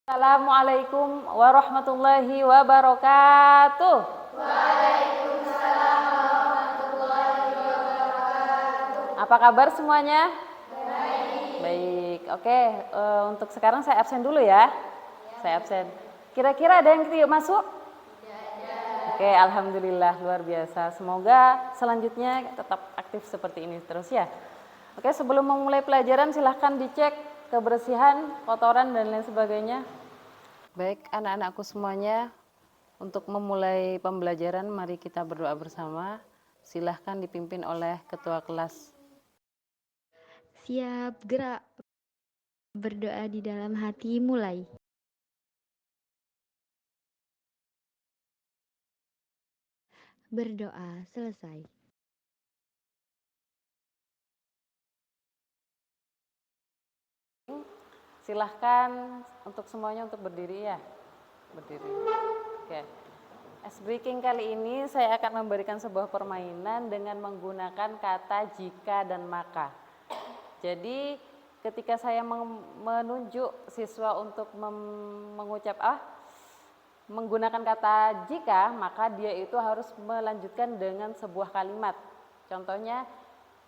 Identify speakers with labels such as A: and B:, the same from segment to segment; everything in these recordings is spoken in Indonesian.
A: Assalamualaikum warahmatullahi wabarakatuh. Apa kabar semuanya? Baik. Oke, untuk sekarang saya absen dulu ya. Saya absen. Kira-kira ada yang yuk masuk? Oke, alhamdulillah luar biasa. Semoga selanjutnya tetap aktif seperti ini terus ya. Oke, sebelum memulai pelajaran silahkan dicek kebersihan, kotoran dan lain sebagainya. Baik, anak-anakku semuanya, untuk memulai pembelajaran mari kita berdoa bersama. Silahkan dipimpin oleh ketua kelas.
B: Siap, gerak. Berdoa di dalam hati, mulai. Berdoa, selesai.
A: Silahkan untuk semuanya untuk berdiri ya. Berdiri. Oke. Ice breaking kali ini saya akan memberikan sebuah permainan dengan menggunakan kata jika dan maka. Jadi ketika saya menunjuk siswa untuk menggunakan kata jika, maka dia itu harus melanjutkan dengan sebuah kalimat. Contohnya,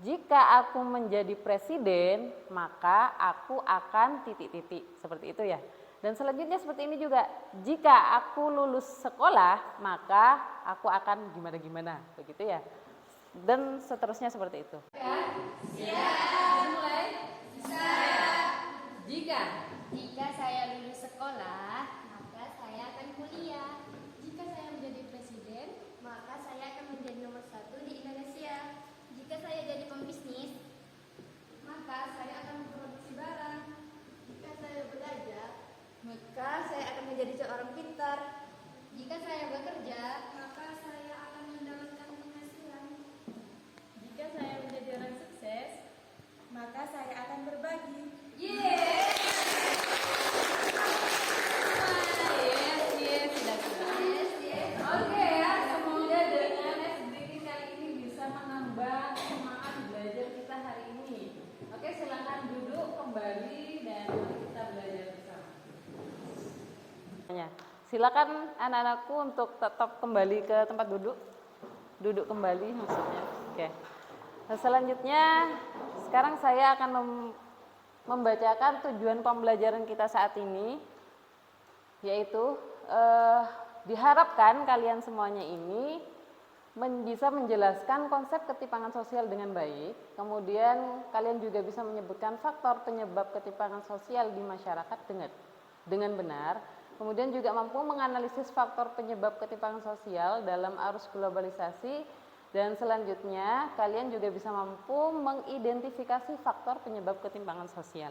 A: jika aku menjadi presiden, maka aku akan titik-titik. Seperti itu ya. Dan selanjutnya seperti ini juga, jika aku lulus sekolah, maka aku akan gimana-gimana. Begitu ya. Dan seterusnya seperti itu.
C: Siap, mulai. Jika
D: saya lulus sekolah, maka saya akan kuliah.
C: Jika saya menjadi presiden,
D: Maka saya akan menjadi nomor 1 di Indonesia. Jika saya jadi pembisnis,
C: maka saya akan memproduksi barang.
D: jika saya belajar,
C: Maka saya akan menjadi seorang pintar.
D: jika saya bekerja,
C: Maka saya akan mendapatkan penghasilan.
E: Jika saya menjadi orang sukses, maka saya akan berbagi.
A: Oke ya, semoga dengan ice breaking kali ini bisa menambah semangat belajar kita hari ini. Oke, silakan duduk kembali dan mari kita belajar bersama. Silakan anak-anakku untuk tetap kembali ke tempat duduk. Duduk kembali maksudnya. Oke. Nah, selanjutnya sekarang saya akan membacakan tujuan pembelajaran kita saat ini, yaitu diharapkan kalian semuanya ini bisa menjelaskan konsep ketimpangan sosial dengan baik. Kemudian kalian juga bisa menyebutkan faktor penyebab ketimpangan sosial di masyarakat dengan benar. Kemudian juga mampu menganalisis faktor penyebab ketimpangan sosial dalam arus globalisasi. Dan selanjutnya kalian juga bisa mampu mengidentifikasi faktor penyebab ketimpangan sosial.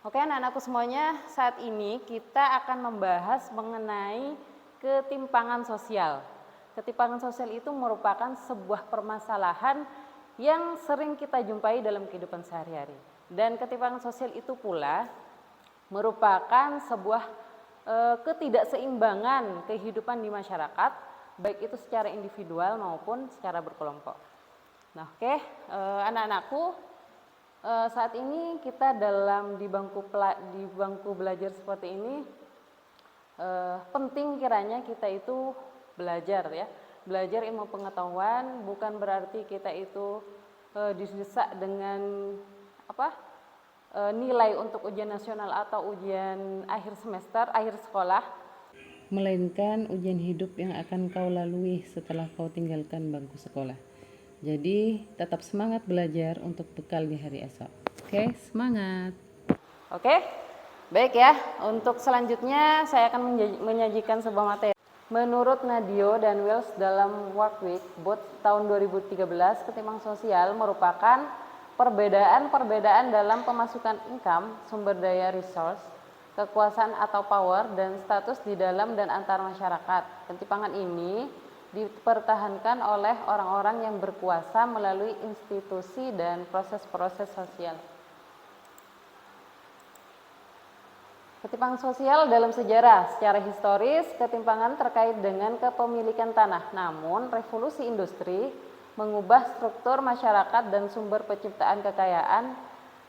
A: Oke, anak-anakku semuanya, saat ini kita akan membahas mengenai ketimpangan sosial. Ketimpangan sosial itu merupakan sebuah permasalahan yang sering kita jumpai dalam kehidupan sehari-hari. Dan ketimpangan sosial itu pula merupakan sebuah ketidakseimbangan kehidupan di masyarakat, baik itu secara individual maupun secara berkelompok. Nah, oke, anak-anakku, saat ini kita di bangku belajar seperti ini, penting kiranya kita itu belajar ya. Belajar ilmu pengetahuan bukan berarti kita itu didesak dengan nilai untuk ujian nasional atau ujian akhir semester, akhir sekolah, melainkan ujian hidup yang akan kau lalui setelah kau tinggalkan bangku sekolah. Jadi tetap semangat belajar untuk bekal di hari esok. Oke, semangat. Oke, baik ya. Untuk selanjutnya saya akan menyajikan sebuah materi. Menurut Nadio dan Wells dalam Work Week Both tahun 2013, ketimpangan sosial merupakan perbedaan dalam pemasukan income, sumber daya resource, kekuasaan atau power, dan status di dalam dan antar masyarakat. Ketimpangan ini dipertahankan oleh orang-orang yang berkuasa melalui institusi dan proses-proses sosial. Ketimpangan sosial dalam sejarah, secara historis, ketimpangan terkait dengan kepemilikan tanah. Namun, revolusi industri mengubah struktur masyarakat dan sumber penciptaan kekayaan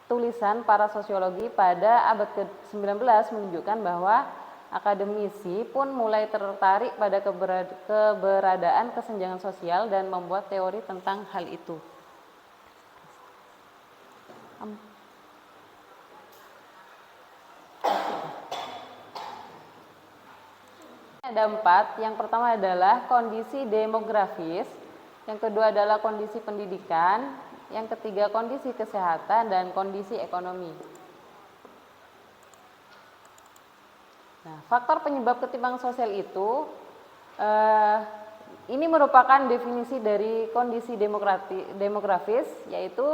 A: tulisan para sosiologi pada abad ke-19 menunjukkan bahwa akademisi pun mulai tertarik pada keberadaan kesenjangan sosial dan membuat teori tentang hal itu. Ada 4, yang pertama adalah kondisi demografis, yang kedua adalah kondisi pendidikan, yang ketiga kondisi kesehatan, dan kondisi ekonomi. Nah, faktor penyebab ketimpangan sosial itu, ini merupakan definisi dari kondisi demografis, yaitu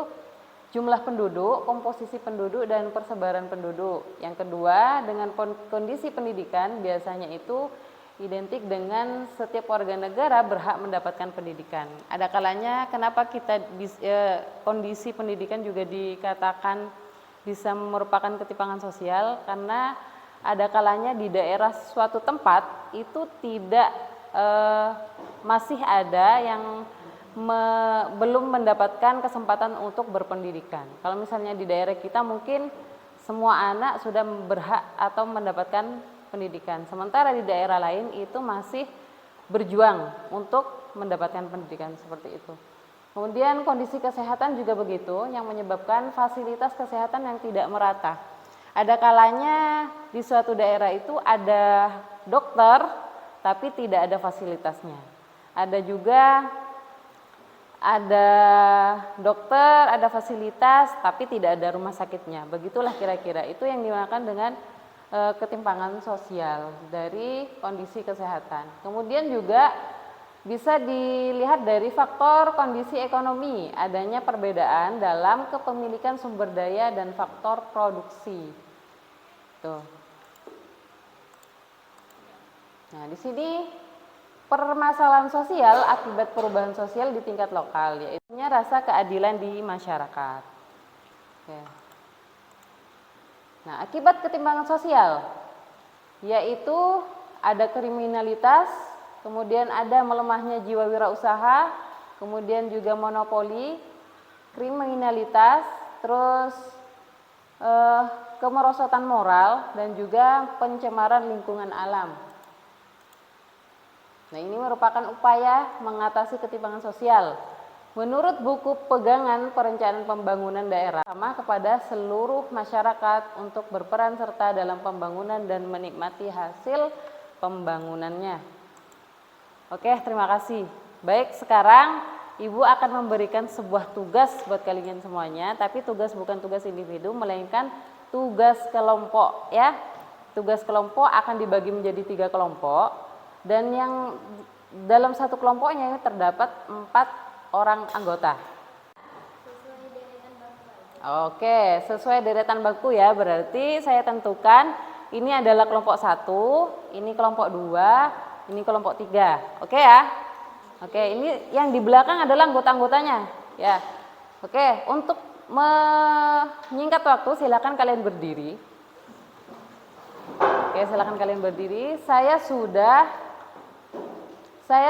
A: jumlah penduduk, komposisi penduduk, dan persebaran penduduk. Yang kedua, dengan kondisi pendidikan, biasanya itu identik dengan setiap warga negara berhak mendapatkan pendidikan. Ada kalanya kenapa kita kondisi pendidikan juga dikatakan bisa merupakan ketimpangan sosial, karena ada kalanya di daerah suatu tempat itu tidak masih ada yang belum mendapatkan kesempatan untuk berpendidikan. Kalau misalnya di daerah kita mungkin semua anak sudah berhak atau mendapatkan pendidikan, sementara di daerah lain itu masih berjuang untuk mendapatkan pendidikan seperti itu. Kemudian kondisi kesehatan juga begitu, yang menyebabkan fasilitas kesehatan yang tidak merata. Ada kalanya di suatu daerah itu ada dokter tapi tidak ada fasilitasnya. Ada juga ada dokter, ada fasilitas tapi tidak ada rumah sakitnya. Begitulah kira-kira itu yang dinamakan dengan ketimpangan sosial dari kondisi kesehatan. Kemudian juga bisa dilihat dari faktor kondisi ekonomi, adanya perbedaan dalam kepemilikan sumber daya dan faktor produksi. Tuh. Nah, di sini permasalahan sosial akibat perubahan sosial di tingkat lokal, yaitu rasa keadilan di masyarakat. Oke. Nah, akibat ketimpangan sosial, yaitu ada kriminalitas, kemudian ada melemahnya jiwa wirausaha, kemudian juga monopoli, kriminalitas, terus kemerosotan moral, dan juga pencemaran lingkungan alam. Nah, ini merupakan upaya mengatasi ketimpangan sosial. Menurut buku pegangan perencanaan pembangunan daerah, sama kepada seluruh masyarakat untuk berperan serta dalam pembangunan dan menikmati hasil pembangunannya. Oke, terima kasih. Baik, sekarang Ibu akan memberikan sebuah tugas buat kalian semuanya, tapi tugas bukan tugas individu, melainkan tugas kelompok ya. Tugas kelompok akan dibagi menjadi 3 kelompok, dan yang dalam satu kelompoknya terdapat 4 orang anggota. Oke, sesuai deretan bangku ya. Berarti saya tentukan ini adalah kelompok 1, ini kelompok 2, ini kelompok 3. Oke ya. Oke, ini yang di belakang adalah anggota-anggotanya ya. Oke, untuk menyingkat waktu silakan kalian berdiri. Oke, silakan kalian berdiri. Saya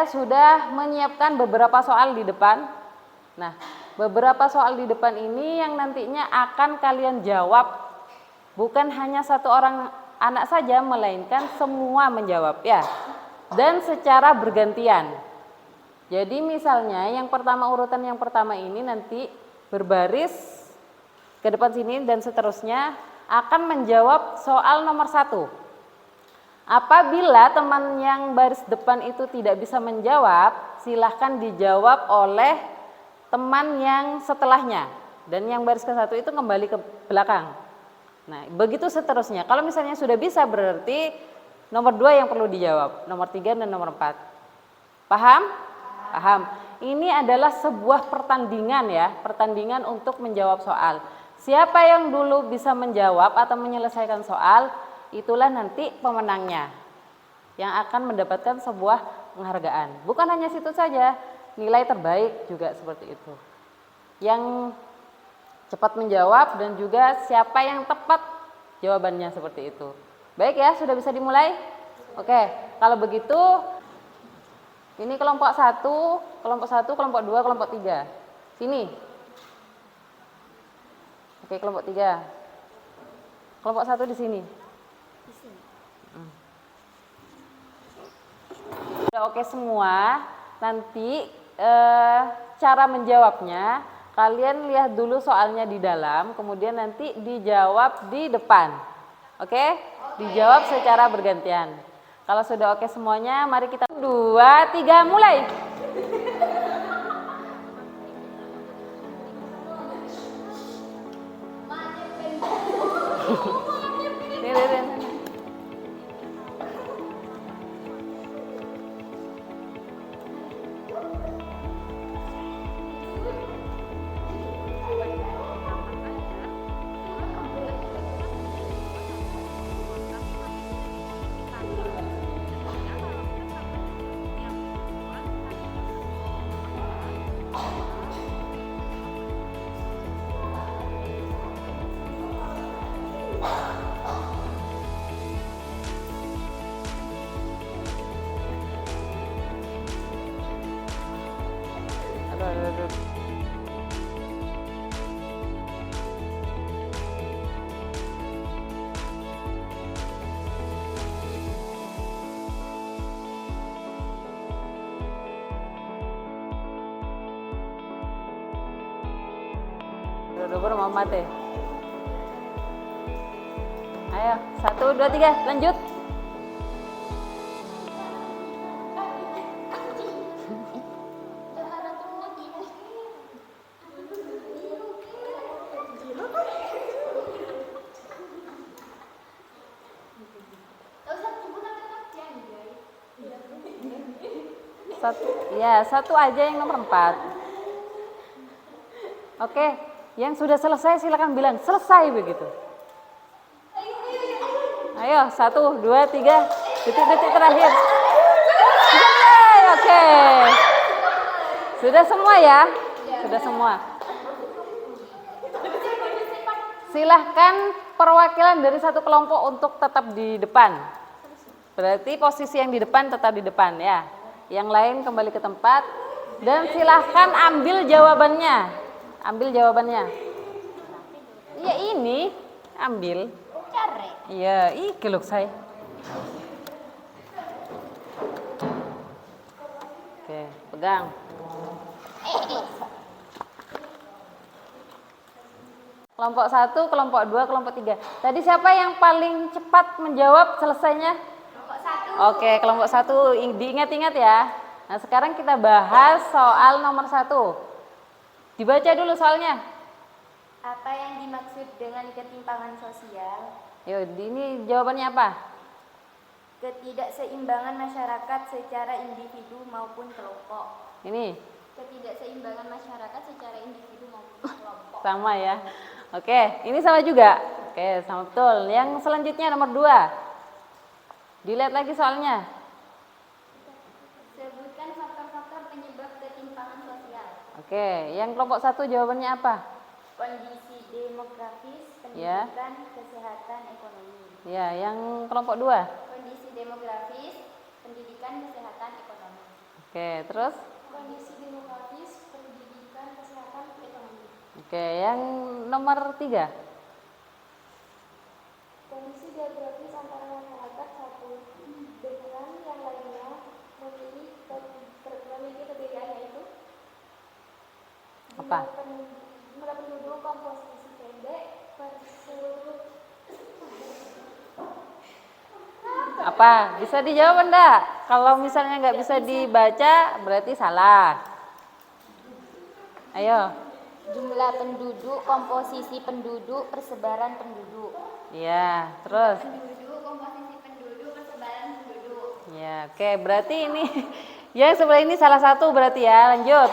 A: sudah menyiapkan beberapa soal di depan. Nah, beberapa soal di depan ini yang nantinya akan kalian jawab. Bukan hanya satu orang anak saja, melainkan semua menjawab ya. Dan secara bergantian. Jadi misalnya urutan yang pertama ini nanti berbaris ke depan sini dan seterusnya akan menjawab soal nomor 1. Apabila teman yang baris depan itu tidak bisa menjawab, silahkan dijawab oleh teman yang setelahnya. Dan yang baris ke-1 itu kembali ke belakang. Nah, begitu seterusnya. Kalau misalnya sudah bisa, berarti nomor 2 yang perlu dijawab, nomor 3 dan nomor 4. Paham? Paham. Ini adalah sebuah pertandingan ya, pertandingan untuk menjawab soal. Siapa yang dulu bisa menjawab atau menyelesaikan soal, itulah nanti pemenangnya yang akan mendapatkan sebuah penghargaan. Bukan hanya situ saja, nilai terbaik juga seperti itu. Yang cepat menjawab dan juga siapa yang tepat jawabannya seperti itu. Baik ya, sudah bisa dimulai? Oke, kalau begitu ini kelompok 1, kelompok 2, kelompok 3. Sini. Oke, kelompok 3. Kelompok 1 di sini. Udah oke semua. Nanti cara menjawabnya kalian lihat dulu soalnya di dalam, kemudian nanti dijawab di depan. Oke? Dijawab secara bergantian. Kalau sudah oke semuanya, mari kita 2, 3 mulai. Aduh. Udah mau mati. Ayo, 1, 2, 3, lanjut. Satu aja yang nomor 4. Oke, yang sudah selesai silakan bilang selesai begitu. Ayo, 1, 2, 3, detik-detik terakhir. Selesai, oke. Sudah semua ya? Sudah semua. Silahkan perwakilan dari satu kelompok untuk tetap di depan. Berarti posisi yang di depan tetap di depan ya. Yang lain kembali ke tempat dan silahkan ambil jawabannya. Ambil jawabannya. Iya ini, ambil. Iya, iki loh saya. Oke, pegang. Kelompok 1, kelompok 2, kelompok 3. Tadi siapa yang paling cepat menjawab selesainya?
D: Kelompok 1.
A: Oke, kelompok 1 diingat-ingat ya. Nah, sekarang kita bahas soal nomor 1. Dibaca dulu soalnya.
D: Apa yang dimaksud dengan ketimpangan sosial?
A: Yo, ini jawabannya apa?
D: Ketidakseimbangan masyarakat secara individu maupun kelompok.
A: Ini
D: Ketidakseimbangan masyarakat secara individu maupun kelompok.
A: sama ya. Oke, ini sama juga. Oke, sama betul. Yang selanjutnya nomor 2. Dilihat lagi soalnya.
D: Sebutkan faktor-faktor penyebab ketimpangan sosial.
A: Oke, yang kelompok 1 jawabannya apa?
D: Kondisi demografis,
A: Ya.
D: pendidikan, kesehatan, ekonomi.
A: Ya, yang kelompok 2.
D: Kondisi demografis, pendidikan, kesehatan, ekonomi.
A: Oke, terus?
D: Kondisi demografis, pendidikan, kesehatan, ekonomi.
A: Oke, yang nomor 3.
D: Kondisi geografis antara masyarakat satu dengan yang lainnya memiliki kebedaannya itu
A: Apa?
D: jumlah penduduk, komposisi pendek, perseluruh.
A: Apa? Bisa dijawab enggak? Kalau misalnya nggak bisa dibaca, berarti salah. Ayo.
D: Jumlah penduduk, komposisi penduduk, persebaran penduduk.
A: Iya, terus?
D: Penduduk, komposisi penduduk, persebaran penduduk.
A: Ya, oke. Berarti ini yang sebelah ini salah satu berarti ya. Lanjut.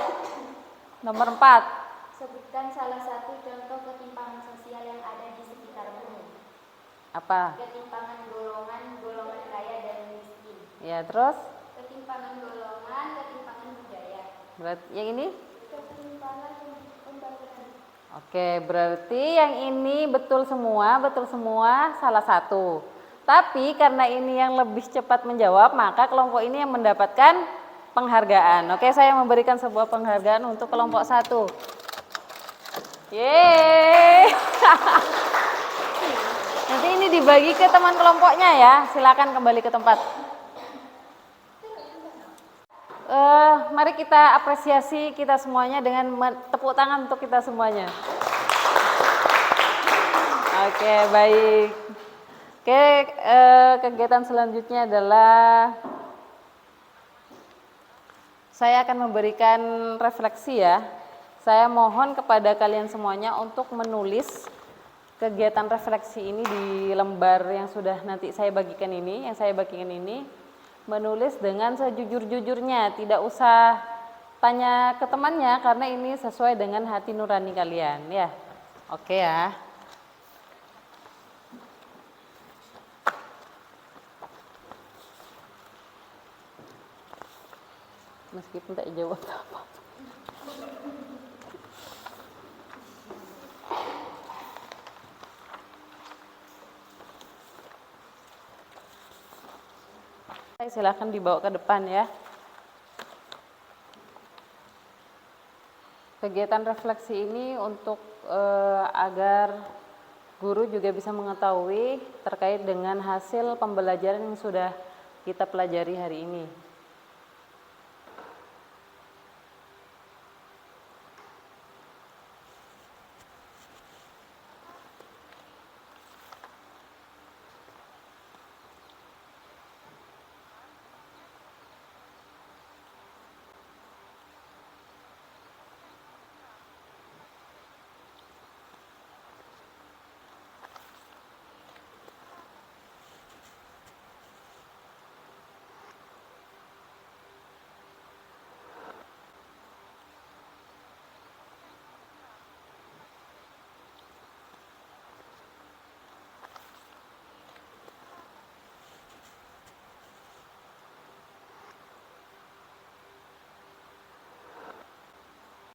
A: Nomor 4.
D: Sebutkan salah satu contoh ketimpangan sosial yang ada di sekitarmu.
A: Apa?
D: Ketimpangan golongan, golongan kaya dan miskin.
A: Ya, terus?
D: Ketimpangan golongan, ketimpangan budaya.
A: Berarti yang ini?
D: Ketimpangan pembangunan.
A: Oke, berarti yang ini betul semua, salah satu. Tapi karena ini yang lebih cepat menjawab, maka kelompok ini yang mendapatkan penghargaan. Oke, saya memberikan sebuah penghargaan untuk kelompok 1. Yeay. Nanti ini dibagi ke teman kelompoknya ya. Silakan kembali ke tempat. Mari kita apresiasi kita semuanya dengan tepuk tangan untuk kita semuanya. Oke, baik. Oke, kegiatan selanjutnya adalah saya akan memberikan refleksi ya. Saya mohon kepada kalian semuanya untuk menulis kegiatan refleksi ini di lembar yang sudah nanti saya bagikan ini, menulis dengan sejujur-jujurnya, tidak usah tanya ke temannya karena ini sesuai dengan hati nurani kalian ya. Oke ya. Meskipun tak jawab apa. Silakan dibawa ke depan ya. Kegiatan refleksi ini untuk agar guru juga bisa mengetahui terkait dengan hasil pembelajaran yang sudah kita pelajari hari ini.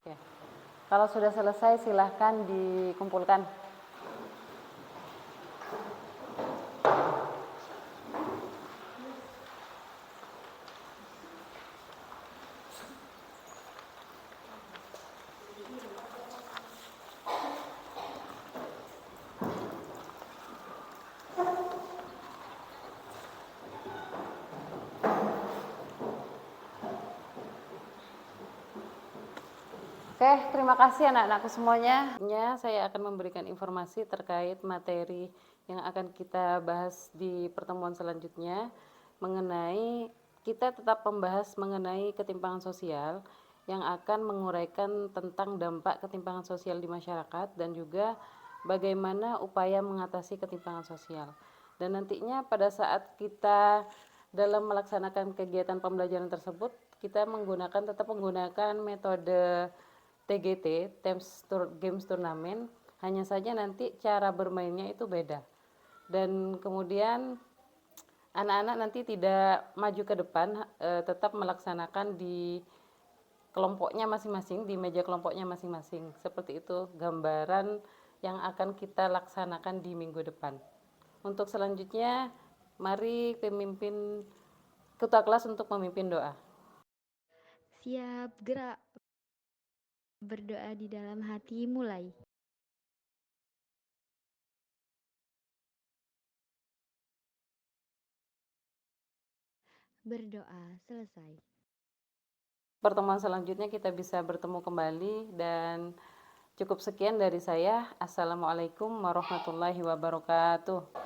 A: Oke. Kalau sudah selesai silahkan dikumpulkan. Oke, terima kasih anak-anakku semuanya. Saya akan memberikan informasi terkait materi yang akan kita bahas di pertemuan selanjutnya mengenai kita tetap membahas mengenai ketimpangan sosial yang akan menguraikan tentang dampak ketimpangan sosial di masyarakat dan juga bagaimana upaya mengatasi ketimpangan sosial. Dan nantinya pada saat kita dalam melaksanakan kegiatan pembelajaran tersebut kita tetap menggunakan metode TGT, Games Turnamen, hanya saja nanti cara bermainnya itu beda. Dan kemudian anak-anak nanti tidak maju ke depan, tetap melaksanakan di kelompoknya masing-masing, di meja kelompoknya masing-masing. Seperti itu gambaran yang akan kita laksanakan di minggu depan. Untuk selanjutnya, mari pemimpin ketua kelas untuk memimpin doa.
B: Siap, gerak. Berdoa di dalam hati, mulai. Berdoa, selesai.
A: Pertemuan selanjutnya kita bisa bertemu kembali dan cukup sekian dari saya. Assalamualaikum warahmatullahi wabarakatuh.